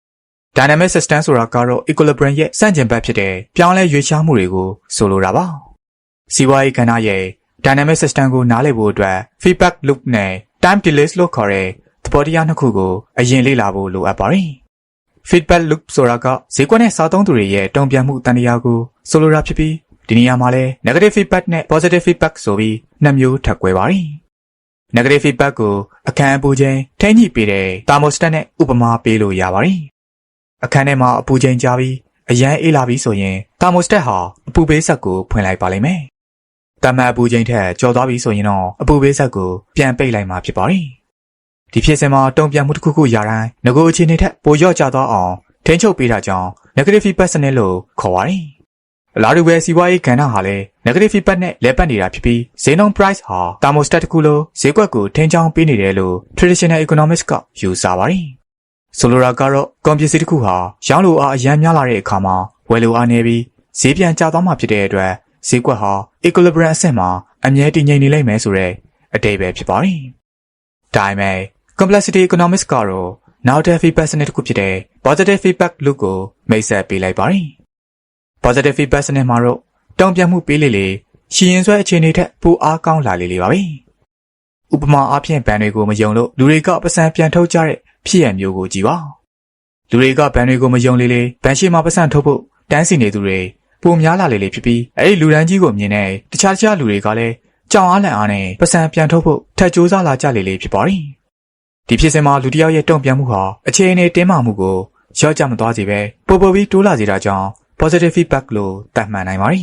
။ dynamic system ဆိုတာကတော့ equilibrium ရဲ့စန့်ကျင်ဘက်ဖြစ်တဲ့ပြောင်းလဲရွေ့လျားမှုတွေကိုဆိုလိုတာပါ။စီးပွားရေးကဏ္ဍရဲ့ dynamic system ကိုနားလည်ဖို့အတွက် feedback loop နဲ့ time delays လို့ခေါ်တဲ့သဘောတရားနှစ်ခုကိုအရင်လေ့လာဖို့လိုအပ်ပါတယ်။ feedback loop ဆိုတာကဈေးကွက်နဲ့စားသုံးသူတွေရဲ့တုံ့ပြန်မှုတန်တရားကိုဆိုလိုတာဖြစ်ပြီးဒီနေရာမှာလဲ negative feedback နဲ့ positive feedback ဆိုပြီးနှစ်မျိုးထပ်ကွဲပါတယ်။ negative feedback ကိုအခန်းအပူချိန်ထိန်းညှိပေးတဲ့ thermostat နဲ့ဥပမာပေးလို့ရပါတယ်။အခန်းထဲမှာအပူချိန်ကြာပြီးအရန်အေးလာပြီးဆိုရင် thermostat ဟာအပူပေးစက်ကိုဖွင့်လိုက်ပါလိမ့်မယ်။တမန်အပူချိန်ထက်ကျော်သွားပြီဆိုရင်တော့အပူပေးစက်ကိုပြန်ပိတ်လိုက်မှာဖြစ်ပါတယ်။ဒီဖြစ်စဉ်မှာတုံ့ပြန်မှုတစ်ခုခုရတိုင်းငကိုအခြေအနေထက်ပိုလျော့ကျသွားအောင်ထိန်းချုပ်ပေးတာကြောင့် negative feedback စနစ်လို့ခေါ်ပါတယ်။အလားတူပဲစီးပွားရေးကဏ္ဍဟာလည်း negative feedback နဲ့လဲပတ်နေတာဖြစ်ပြီးဈေးနှုန်း price ဟာ thermostat တစ်ခုလိုဈေးကွက်ကိုထိန်းချောင်းပေးနေတယ်လို့ traditional economics ကယူဆပါတယ်။ဆိုလိုတာကတော့ကုန်ပစ္စည်းတစ်ခုဟာရောင်းလိုအားအရန်များလာတဲ့အခါမှာဝယ်လိုအားနည်းပြီးဈေးပြန်ကျသွားမှဖြစ်တဲ့အတွက်ဈေးကွက်ဟာ equilibrium အဆင့်မှာအမြဲတည်ငြိမ်နေလိမ့်မယ်ဆိုတဲ့အဓိပ္ပာယ်ဖြစ်ပါတယ်။ဒါပေမဲ့ complexity economics ကတော့နောက်ထပ် feedback စနစ်တစ်ခုဖြစ်တဲ့ positive feedback loop ကိုမိတ်ဆက်ပေးလိုက်ပါတယ် positive feedback စနစ်မှာတော့တုံ့ပြန်မှုပေးလေရှည်ရင်ဆွဲအခြေအနေထက်ပိုအားကောင်းလာလေပါပဲ။ဥပမာအားဖြင့်ဘဏ်တွေကိုမယုံလို့လူတွေကပတ်စံပြန်ထုတ်ကြတဲ့ဖြစ်ရမျိုးကိုကြည့်ပါ။လူတွေကဘဏ်တွေကိုမယုံလေဘဏ်ရှိမှပတ်စံထုတ်ဖို့တန်းစီနေသူတွေပိုများလာလေဖြစ်ပြီးအဲ့ဒီလူတန်းကြီးကိုမြင်တဲ့တခြားလူတွေကလည်းကြောင်အားလန့်အားနဲ့ပတ်စံပြန်ထုတ်ဖို့ထပ်ကြိုးစားလာကြလေဖြစ်ပါရင်ဒီဖြစ်စဉ်မှာလူတစ်ယောက်ရဲ့တုံ့ပြန်မှုဟာအခြေအနေတင်းမာမှုကိုရော့ကျမသွားစေပဲပိုပြီးတိုးလာစေတာကြောင့် positive feedback လို့သတ်မှတ်နိုင်ပါတယ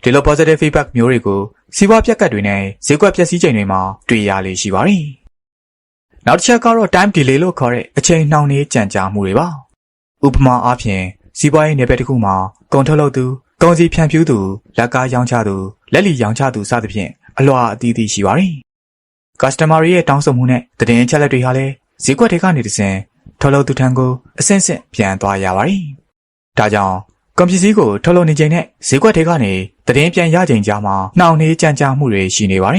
်ဒီလို positive feedback မျိုးတွေကိုစီးပွားပြက်ကတ်တွေနဲ့ဈေးကွက်ပျက်စီးချိန်တွေမှာတွေ့ရလေရှိပါတယ်နောက်တစ်ချက်ကတော့ time delay လို့ခေါ်တဲ့အချိန်နှောင့်နှေးကြန့်ကြာမှုတွေပါဥပမာအားဖြင့်စီးပွားရေးနယ်ပယ်တစ်ခုမှာကုန်ထုတ်လုပ်သူကုန်စည်ဖြန့်ဖြူးသူလက်ကားရောင်းချသူလက်လီရောင်းချသူစသဖြင့်အလွှာအသီးသီးရှိပါတယ် customer ရဲ့တောင်းဆိုမှုနဲ့သတင်းအချက်လက်တွေဟာလည်းဈေးကွက်တွေကနေတဆင့်ထုတ်လုပ်သူထံကိုအဆင့်ဆင့်ပြန်သွားရပါတယ်ဒါကြောင့်ကုန်ပစ္စည်းကိုထုတ်လုပ်နေချိန်နဲ့ဈေးကွက်တွေကနေသတင်းပြန်ရချိန်ကြားမှာနှောင့်နှေးကြန့်ကြာမှုတွေရှိနေပါတယ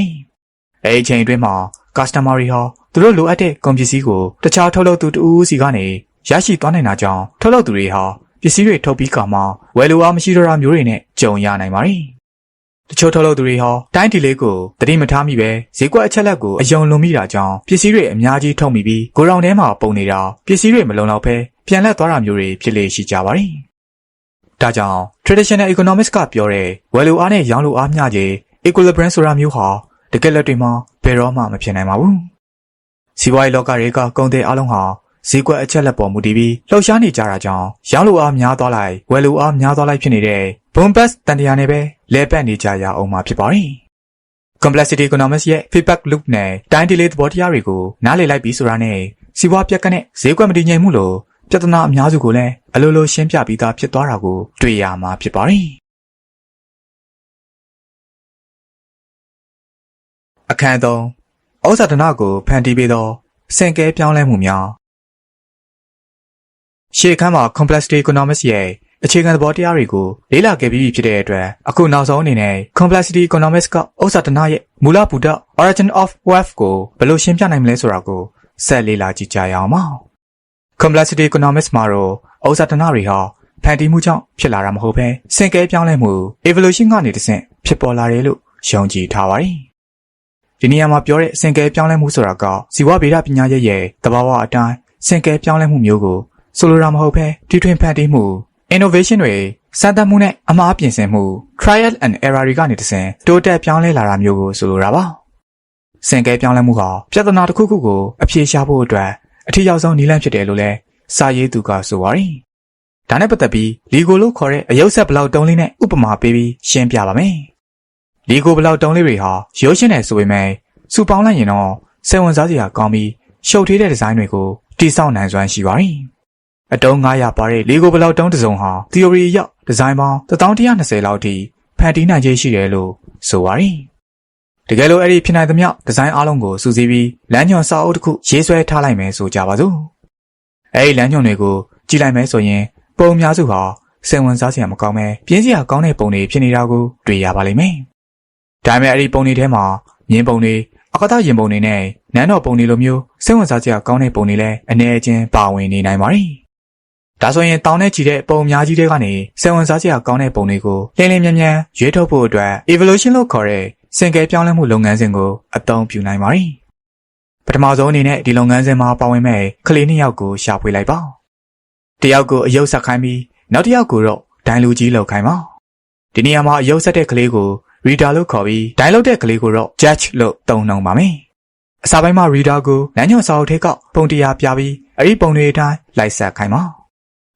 ်အဲဒီအချိန်အတွင်းမှာ customer တွေဟာသူတို့လိုအပ်တဲ့ကုန်ပစ္စည်းကိုတခြားထုတ်လုပ်သူတဦးစီကနေရရှိသွားနိုင်တာကြောင့်ထုတ်လုပ်သူတွေဟာပစ္စည်းတွေထုတ်ပြီးကမှဝယ်လိုအားမရှိတော့တာမျိုးတွေနဲ့ကြုံရနိုင်ပါတယ်။တချို့ထုတ်လုပ်သူတွေဟာတိုင်းဒီလေးကိုသတိမထားမိပဲဈေးကွက်အချက်လက်ကိုအယုံလွန်မိတာကြောင့်ပစ္စည်းတွေအများကြီးထုတ်မိပြီးကိုရောင်ထဲမှာပုံနေတာပစ္စည်းတွေမလုံလောက်ပဲပြန်လက်သွားတာမျိုးတွေဖြစ်လေရှိကြပါတယ်။ဒါကြောင့် traditional economics ကပြောတဲ့ဝယ်လိုအားနဲ့ရောင်းလိုအားမျှခြေ equilibrium ဆိုတာမျိုးဟာတကယ်လက်တွေမှာဘယ်တော့မှမဖြစ်နိုင်ပါဘူး။စီးပွားရေးလောကတွေကကုန်သည်အလုံးဟာဈေးကွက်အချက်လက်ပေါ်မူတည်ပြီးလှုပ်ရှားနေကြတာကြောင့်ရောင်းလိုအားများသွားလိုက်ဝယ်လိုအားများသွားလိုက်ဖြစ်နေတဲ့ boom bust တန်တရားနဲ့ပဲလဲပတ်နေကြရအောင်မှာဖြစ်ပါတယ်။ complexity economics ရဲ့ feedback loop နဲ့ time delay သဘောတရားတွေကိုနားလည်လိုက်ပြီးဆိုတာနဲ့စီးပွားပြက်ကနဲ့ဈေးကွက်မတည်ငြိမ်မှုလိုပြဿနာအများစုကိုလည်းအလိုလိုရှင်းပြပြီးသားဖြစ်သွားတာကိုတွေ့ရမှာဖြစ်ပါတယ်။အခန်း 3 ဩဇာတနကိုဖန်တီးပေးသောစင်ကဲပြောင်းလဲမှုများရှေ့ခန်းမှာ complexity economics ရဲ့အခြေခံသဘောတရားတွေကိုလေ့လာခဲ့ပြီးဖြစ်တဲ့အတွက်အခုနောက်ဆုံးအနေနဲ့ complexity economics ကဩဇာတနရဲ့မူလဗုဒ္ဓ origin of wealth ကိုဘယ်လိုရှင်းပြနိုင်မလဲဆိုတာကိုဆက်လေ့လာကြည့်ကြရအောင်ပါ complexity economics မှာတော့ဩဇာတနတွေဟာဖန်တီးမှုကြောင့်ဖြစ်လာတာမဟုတ်ဘဲစင်ကဲပြောင်းလဲမှု evolution ကနေတဆင့်ဖြစ်ပေါ်လာတယ်လို့ယုံကြည်ထားပါတယ်ဒီနေရာမှာပြောတဲ့စင်ကဲပြောင်းလဲမှုဆိုတာကဇီဝဗေဒပညာရဲ့သဘာဝအတိုင်းစင်ကဲပြောင်းလဲမှုမျိုးကိုဆိုလိုတာမဟုတ်ဘဲတီထွင်ဖန်တီးမှု innovation တွေစမ်းသပ်မှုနဲ့အမှားပြင်ဆင်မှု trial and error တွေကနေတဆင့်တိုးတက်ပြောင်းလဲလာတာမျိုးကိုဆိုလိုတာပါစင်ကဲပြောင်းလဲမှုဟာပြဿနာတစ်ခုခုကိုအဖြေရှာဖို့အတွက်အထူးရောက်ဆုံးနည်းလမ်းဖြစ်တယ်လို့လည်းစာရေးသူကဆိုပါတယ်ဒါနဲ့ပတ်သက်ပြီးလီဂိုလို့ခေါ်တဲ့အယုတ်ဆက်ဘလောက်တုံးလေးနဲ့ဥပမာပေးပြီးရှင်းပြပါမယ်လီဂိုဘလောက်တုံးလေးတွေဟာရိုးရှင်းတယ်ဆိုပေမဲ့စုပေါင်းလိုက်ရင်တော့စိတ်ဝင်စားစရာကောင်းပြီးရှုပ်ထွေးတဲ့ဒီဇိုင်းတွေကိုတိစောက်နိုင်စွမ်းရှိပါတယ်အတုံး900ပါတဲ့လီဂိုဘလောက်တုံးတစ်စုံဟာ theory အရဒီဇိုင်းပေါင်း1120လောက်ထိဖန်တီးနိုင်ခြေရှိတယ်လို့ဆိုပါတယ်တကယ်လို့အဲ့ဒီဖြစ်နိုင်သမျှဒီဇိုင်းအားလုံးကိုစုစည်းပြီးလမ်းညွှန်စာအုပ်တစ်ခုရေးဆွဲထားလိုက်မယ်ဆိုကြပါစို့အဲ့ဒီလမ်းညွှန်တွေကိုကြည့်လိုက်မယ်ဆိုရင်ပုံအများစုဟာစိတ်ဝင်စားစရာမကောင်းပဲပြင်းစရာကောင်းတဲ့ပုံတွေဖြစ်နေတာကိုတွေ့ရပါလိမ့်မယ်ဒါပေမဲ့အဲ့ဒီပုံတွေထဲမှာမြင်းပုံတွေအကသရင်ပုံတွေနဲ့နန်းတော်ပုံတွေလိုမျိုးစိတ်ဝင်စားစရာကောင်းတဲ့ပုံတွေလည်းအနည်းအကျဉ်းပါဝင်နေနိုင်ပါတယ်ဒါဆိုရင်တောင်းနဲ့ချီတဲ့ပုံအများကြီးတွေကနေစိတ်ဝင်စားစရာကောင်းတဲ့ပုံတွေကိုလင်းလင်းမြန်မြန်ရွေးထုတ်ဖို့အတွက် evolution လို့ခေါ်တဲ့စင်ကဲပြောင်းလဲမှုလုပ်ငန်းစဉ်ကိုအသုံးပြုနိုင်ပါတယ်ပထမဆုံးအနေနဲ့ဒီလုပ်ငန်းစဉ်မှာပါဝင်မဲ့ကလေး2ယောက်ကိုရှာဖွေလိုက်ပါတစ်ယောက်ကိုအယုတ်ဆက်ခိုင်းပြီးနောက်တစ်ယောက်ကိုတော့ဒိုင်လူကြီးလောက်ခိုင်းပါဒီနေရာမှာအယုတ်ဆက်တဲ့ကလေးကို reader လို့ခေါ်ပြီးဒိုင်လုပ်တဲ့ကလေးကိုတော့ judge လို့သုံးနှုန်းပါမယ်အစာပိုင်းမှာ reader ကိုလမ်းညွှန်စာအုပ်ထဲကပုံတရားပြပြီးအဲ့ဒီပုံတွေအတိုင်းလိုက်ဆက်ခိုင်းပါ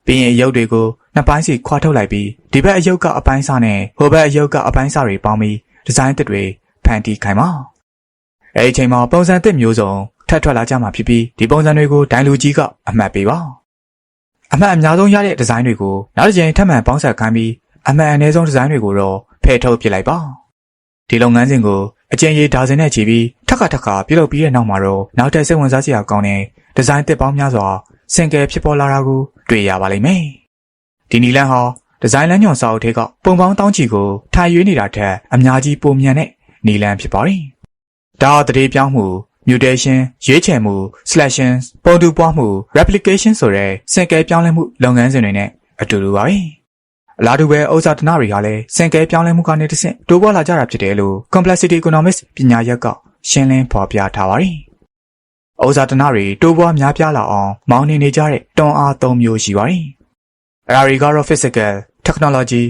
ပြီးရင်အယုတ်တွေကိုနှစ်ပိုင်းစီခွာထုတ်လိုက်ပြီးဒီဘက်အယုတ်ကအပိုင်းစားနဲ့ဟိုဘက်အယုတ်ကအပိုင်းစားတွေပေါင်းပြီးဒီဇိုင်းသစ်တွေဖန်တီးခိုင်းပါအဲဒီအချိန်မှာပုံစံသစ်မျိုးစုံထပ်ထွက်လာကြမှာဖြစ်ပြီးဒီပုံစံတွေကိုဒိုင်လူကြီးကအမှတ်ပေးပါအမှတ်အများဆုံးရတဲ့ဒီဇိုင်းတွေကိုနောက်တစ်ချိန်ထပ်မံပေါင်းစပ်ခိုင်းပြီးအမှတ်အနည်းဆုံးဒီဇိုင်းတွေကိုတော့ဖယ်ထုတ်ပစ်လိုက်ပါဒီလုပ်ငန်းစဉ်ကိုအကျဉ်းရေးဒါဇင်နဲ့ချီပြီးထပ်ခါပြုလုပ်ပြီးတဲ့နောက်မှာတော့နောက်ထပ်စိတ်ဝင်စားစရာကောင်းတဲ့ဒီဇိုင်းသစ်ပေါင်းများစွာစင်ကယ်ဖြစ်ပေါ်လာတာကိုတွေ့ရပါလိမ့်မယ်ဒီနီလန်ဟာဒီဇိုင်းလမ်းညွှန်စာအုပ်ထဲကပုံပေါင်းတောင်းချီကိုထိုင်ရွေးနေတာထက်အများကြီးပိုမြန်တဲ့နီလန်ဖြစ်ပါတယ်ဒါဟာတရေပြောင်းမှု mutation ရွေးချယ်မှု selection ပုံတူပွားမှု replication ဆိုတဲ့စင်ကယ်ပြောင်းလဲမှုလုပ်ငန်းစဉ်တွေနဲ့အတူတူပါပဲ အလားတူပဲဥစ္စာတနတွေကလည်းစင်ကဲပြောင်းလဲမှုကနေတဆင့်တိုးပွားလာကြတာဖြစ်တယ်လို့ Complexity Economics ပညာရပ်ကရှင်းလင်းဖော်ပြထားပါတယ်။ဥစ္စာတနတွေတိုးပွားများပြားလာအောင်မောင်းနေကြတဲ့တွန်းအား၃မျိုးရှိပါတယ်။အဲဒါတွေကတော့ Physical Technology,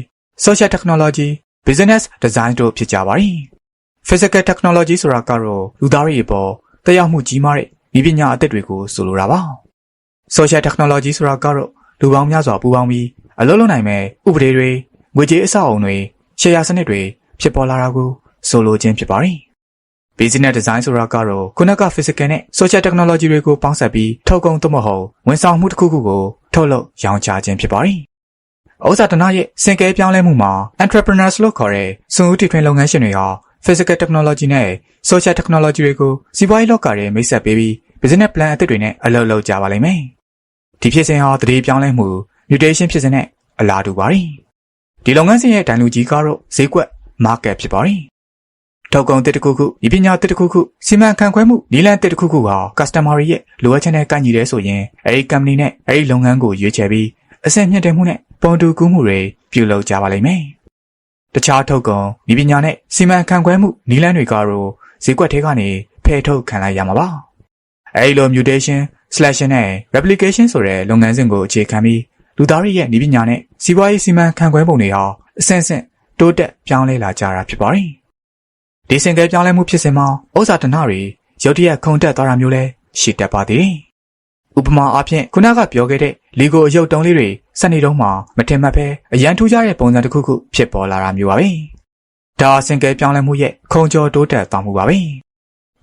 Social Technology, Business Design တို့ဖြစ်ကြပါတယ်။ Physical Technology ဆိုတာကတော့လူသားတွေအပေါ်သက်ရောက်မှုကြီးမားတဲ့ဤပညာအသစ်တွေကိုဆိုလိုတာပါ။ Social Technology ဆိုတာကတော့လူပေါင်းများစွာပူးပေါင်းပြီးအလုပ်လုပ်နိုင်မဲ့ဥပဒေတွေငွေကြေးအဆောက်အအုံတွေရှယ်ယာစနစ်တွေဖြစ်ပေါ်လာတာကိုဆိုလိုခြင်းဖြစ်ပါတယ်။ Business Design ဆိုတာကတော့ခုနက Physical နဲ့ Social Technology တွေကိုပေါင်းစပ်ပြီးထုတ်ကုန်သို့မဟုတ်ဝန်ဆောင်မှုတစ်ခုခုကိုထုတ်လုပ်ရောင်းချခြင်းဖြစ်ပါတယ်။ဥစ္စာတနရဲ့စင်ကဲပြောင်းလဲမှုမှာ Entrepreneurs လို့ခေါ်တဲ့စွန့်ဦးတီထွင်လုပ်ငန်းရှင်တွေဟာ Physical Technology နဲ့ Social Technology တွေကိုစီးပွားရေးလောကထဲမိတ်ဆက်ပေးပြီး Business Plan အသစ်တွေနဲ့အလုပ်လုပ်ကြပါလိမ့်မယ်။ဒီဖြစ်စဉ်ဟာသတိပြောင်းလဲမှု Mutation ဖြစ်စဉ်နဲ့အလားတူပါတယ်။ဒီလုပ်ငန်းစဉ်ရဲ့ဒိုင်လူကြီးကတော့ဈေးကွက် Market ဖြစ်ပါတယ်။ထုတ်ကုန်တစ်ခုခုဒီပညာတစ်ခုခုစီမံခန့်ခွဲမှုနည်းလမ်းတစ်ခုခုဟာ Customer ရဲ့လိုအပ်ချက်နဲ့ကိုက်ညီတယ်ဆိုရင်အဲဒီ Company နဲ့အဲဒီလုပ်ငန်းကိုရွေးချယ်ပြီးအဆင့်မြင့်တင်မှုနဲ့ပုံတူကူးမှုတွေပြုလုပ်ကြပါလိမ့်မယ်။တခြားထုတ်ကုန်ဒီပညာနဲ့စီမံခန့်ခွဲမှုနည်းလမ်းတွေကတော့ဈေးကွက်ထဲကနေဖယ်ထုတ်ခံလိုက်ရမှာပါ။အဲဒီလို Mutation, Selection နဲ့ Replication ဆိုတဲ့လုပ်ငန်းစဉ်ကိုအခြေခံပြီးလူသားတွေရဲ့နည်းပညာနဲ့စီးပွားရေးစီမံခန့်ခွဲပုံတွေဟာအဆင့်ဆင့်တိုးတက်ပြောင်းလဲလာကြတာဖြစ်ပါတယ်။ဒီစင်ကဲပြောင်းလဲမှုဖြစ်စဉ်မှာဥစ္စာတနတွေရုတ်တရက်ခုန်တက်သွားတာမျိုးလဲရှိတတ်ပါသေးတယ်။ဥပမာအားဖြင့်ခုနကပြောခဲ့တဲ့လီဂိုအယုတ်တုံးလေးတွေစနေတုံးမှာမထင်မှတ်ပဲအရန်ထူးခြားတဲ့ပုံစံတစ်ခုခုဖြစ်ပေါ်လာတာမျိုးပါပဲ။ဒါစင်ကဲပြောင်းလဲမှုရဲ့ခုံကျော်တိုးတက်သွားမှုပါပဲ။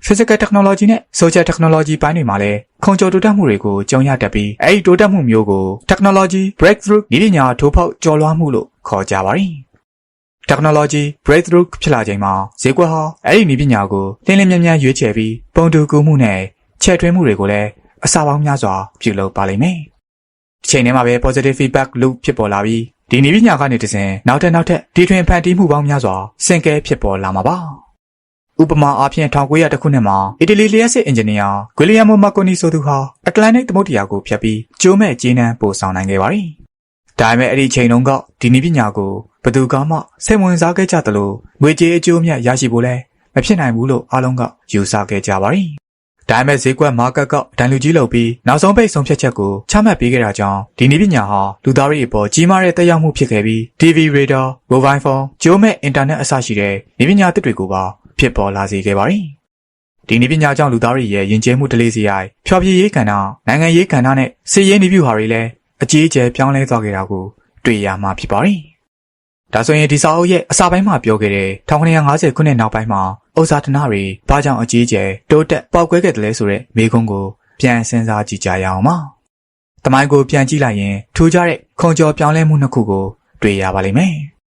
Physical Technology နဲ့ Social Technology ဘိုင်းတွေမှာလည်းခုံကျော်တိုးတက်မှုတွေကိုကြုံရတတ်ပြီးအဲဒီတိုးတက်မှုမျိုးကို Technology Breakthrough နည်းပညာထိုးဖောက်ကျော်လွှားမှုလို့ခေါ်ကြပါတယ်။ Technology Breakthrough ဖြစ်လာချိန်မှာဈေးကွက်ဟာအဲဒီနည်းပညာကိုလင်းလင်းမြန်မြန်ရွေးချယ်ပြီးပုံတူကူးမှုနဲ့ချဲ့ထွင်းမှုတွေကိုလည်းအစာပေါင်းများစွာပြုလုပ်ပါလိမ့်မယ်။ဒီချိန်ထဲမှာပဲ Positive Feedback Loop ဖြစ်ပေါ်လာပြီးဒီနည်းပညာကနေတဆင့်နောက်ထပ်တီထွင်ဖန်တီးမှုပေါင်းများစွာစင်ကဲဖြစ်ပေါ်လာမှာပါ။ဥပမာအားဖြင့်1900ခုနှစ်မှာအီတလီလျှက်စစ်အင်ဂျင်နီယာဂွီလီယမ်မိုမာကိုနီဆိုသူဟာအတ္တလန်တစ်သမုဒ္ဒရာကိုဖြတ်ပြီးကျိုးမဲ့ကျေးနန်းပို့ဆောင်နိုင်ခဲ့ပါတယ်။ဒါပေမဲ့အဲ့ဒီချိန်တုန်းကဒီနည်းပညာကိုဘယ်သူကမှစိတ်ဝင်စားခဲ့ကြသလိုငွေကြေးအကျိုးအမြတ်ရရှိဖို့လည်းမဖြစ်နိုင်ဘူးလို့အားလုံးကယူဆခဲ့ကြပါတယ်။ဒါပေမဲ့ဈေးကွက် market ကဒိုင်လူကြီးလုပ်ပြီးနောက်ဆုံးပိတ်ဆုံးဖြတ်ချက်ကိုချမှတ်ပေးခဲ့တာကြောင့်ဒီနည်းပညာဟာလူသားတွေအပေါ်ကြီးမားတဲ့သက်ရောက်မှုဖြစ်ခဲ့ပြီး TV radar, mobile phone, ကျိုးမဲ့ internet အစရှိတဲ့နည်းပညာသစ်တွေကိုပါဖြစ်ပေါ်လာစေခဲ့ပါတယ်။ဒီနည်းပညာကြောင့်လူသားတွေရဲ့ယဉ်ကျေးမှုတလေးစီရိုက်ဖျော်ဖြေရေးကဏ္ဍနိုင်ငံရေးကဏ္ဍနဲ့စစ်ရေးနည်းဗျူဟာတွေလည်းအကြီးအကျယ်ပြောင်းလဲသွားခဲ့တာကိုတွေ့ရမှာဖြစ်ပါတယ်။ဒါဆိုရင်ဒီစာအုပ်ရဲ့အစပိုင်းမှာပြောခဲ့တဲ့1950ခုနှစ်နောက်ပိုင်းမှာဥစ္စာတနတွေဘာကြောင့်အကြီးအကျယ်တိုးတက်ပေါက်ကွဲခဲ့တယ်လဲဆိုတဲ့မေးခွန်းကိုပြန်စဉ်းစားကြည့်ကြရအောင်ပါ။သမိုင်းကိုပြန်ကြည့်လိုက်ရင်ထူးခြားတဲ့ခုံကျော်ပြောင်းလဲမှုနှစ်ခုကိုတွေ့ရပါလိမ့်မယ်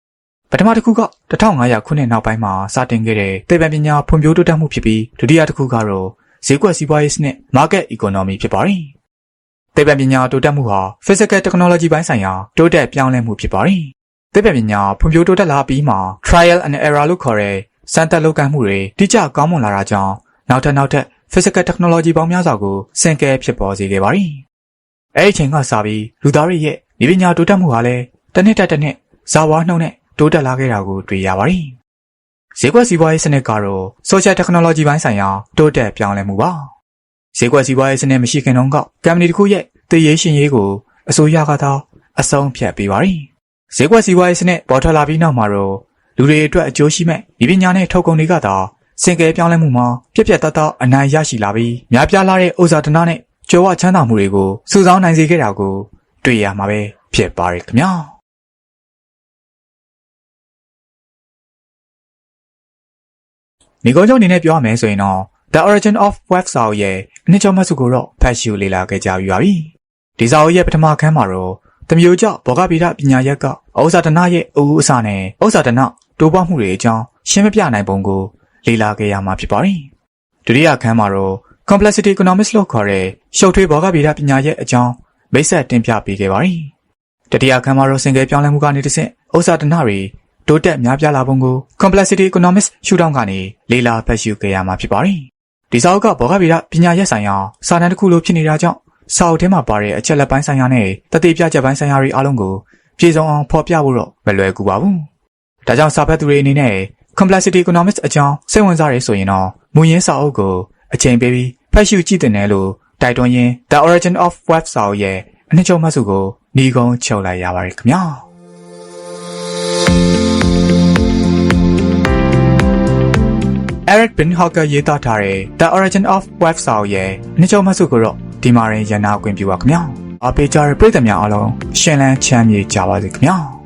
။ပထမတစ်ခုက1500ခုနှစ်နောက်ပိုင်းမှာစတင်ခဲ့တဲ့သိပ္ပံပညာဖွံ့ဖြိုးတိုးတက်မှုဖြစ်ပြီးဒုတိယတစ်ခုကတော့ဈေးကွက်စီးပွားရေးစနစ် Market Economy ဖြစ်ပါတယ်။သိပ္ပံပညာတိုးတက်မှုဟာ Physical Technology ဘိုင်းဆိုင်ရာတိုးတက်ပြောင်းလဲမှုဖြစ်ပါတယ်။သိပ္ပံပညာဖွံ့ဖြိုးတိုးတက်လာပြီးမှ Trial and Error လို့ခေါ်တဲ့စမ်းသပ်လုပ်ကိုင်မှုတွေတိကျကောင်းမွန်လာတာကြောင့်နောက်ထပ် Physical Technology ပေါင်းများစွာကိုစင်ကဲဖြစ်ပေါ်စေခဲ့ပါတယ်။အဲဒီချိန်ကစပြီးလူသားတွေရဲ့နည်းပညာတိုးတက်မှုဟာလည်းတစ်နှစ်တစ်နှစ်ဇာဝါနှုန်းနဲ့တိုးတက်လာခဲ့တာကိုတွေ့ရပါတယ်။ဈေးကွက်စီးပွားရေးစနစ်ကတော့ Social Technology ဘိုင်းဆိုင်ရာတိုးတက်ပြောင်းလဲမှုပါ။ဈေးကွက်စီးပွားရေးစနစ်မရှိခင်တုန်းက Company တစ်ခုရဲ့တည်ရေးရှင်ရေးကိုအစိုးရကသာအဆုံးဖြတ်ပေးပါတယ်။ဈေးကွက်စီးပွားရေးစနစ်ပေါ်ထွက်လာပြီးနောက်မှာတော့လူတွေအတွက်အကျိုးရှိမဲ့ဒီပညာနဲ့ထုတ်ကုန်တွေကသာစင်ကဲပြောင်းလဲမှုမှာပြက်ပြက်သားသားအနိုင်ရရှိလာပြီးများပြားလာတဲ့ဥစ္စာတနနဲ့ကြွယ်ဝချမ်းသာမှုတွေကိုစုဆောင်းနိုင်စေခဲ့တာကိုတွေ့ရမှာပဲဖြစ်ပါတယ်ခင်ဗျာမိကောကြောင့်အနေနဲ့ပြောရမယ်ဆိုရင်တော့ The Origin of Web စာအုပ်ရဲ့အနှစ်ချုပ်မှတ်စုကိုတော့ဖတ်ရှုလေ့လာခဲ့ကြပြီးပါပြီဒီစာအုပ်ရဲ့ပထမခန်းမှာတော့တမျိုးကြောင့်ဘောဂဗေဒပညာရက်ကဥစ္စာတနရဲ့အဦးအစနဲ့ဥစ္စာတနတိုးပွားမှုတွေအကြောင်းရှင်းမပြနိုင်ပုံကိုလေ့လာခဲ့ရမှာဖြစ်ပါတယ်။ဒုတိယခန်းမှာတော့ Complexity Economics လို့ခေါ်တဲ့ရှုပ်ထွေးဘောဂဗေဒပညာရဲ့အကြောင်းမိတ်ဆက်တင်ပြပေးခဲ့ပါတယ်။တတိယခန်းမှာတော့စင်ကဲပြောင်းလဲမှုကနေတစ်ဆင့်ဥစ္စာတနတွေတိုးတက်များပြားလာပုံကို Complexity Economics ရှုထောင့်ကနေလေ့လာဖတ်ရှုခဲ့ရမှာဖြစ်ပါတယ်။ဒီစာအုပ်ကဘောဂဗေဒပညာရဲ့ဆိုင်ရာစာတမ်းတစ်ခုလိုဖြစ်နေတာကြောင့်စာအုပ်ထဲမှာပါတဲ့အချက်လက်ပိုင်းဆိုင်ရာနဲ့တတိပြချက်ပိုင်းဆိုင်ရာတွေအားလုံးကို ပြေဆုံးအောင်ဖော်ပြဖို့တော့မလွယ်ကူပါဘူး။ဒါကြောင့်စာဖတ်သူတွေအနေနဲ့ complexity economics အကြောင်းစိတ်ဝင်စားရဆိုရင်တော့မူရင်းစာအုပ်ကိုအချိန်ပေးပြီးဖတ်ရှုကြည့်သင့်တယ်လို့တိုက်တွန်းရင်း The Origin of Web စာအုပ်ရဲ့အနှစ်ချုပ်မှတ်စုကိုညီကုန်းချုပ်လိုက်ရပါတယ်ခင်ဗျာ။ Eric Bin Hawker ရေးသားထားတဲ့ The Origin of Web စာအုပ်ရဲ့အနှစ်ချုပ်မှတ်စုကိုတော့ဒီမှာရင်ရနာခွင့်ပြုပါခင်ဗျာ။အားပေးကြတဲ့ပရိသတ်များအားလုံးရှင်လန်းချမ်းမြေ့ကြပါစေခင်ဗျာ။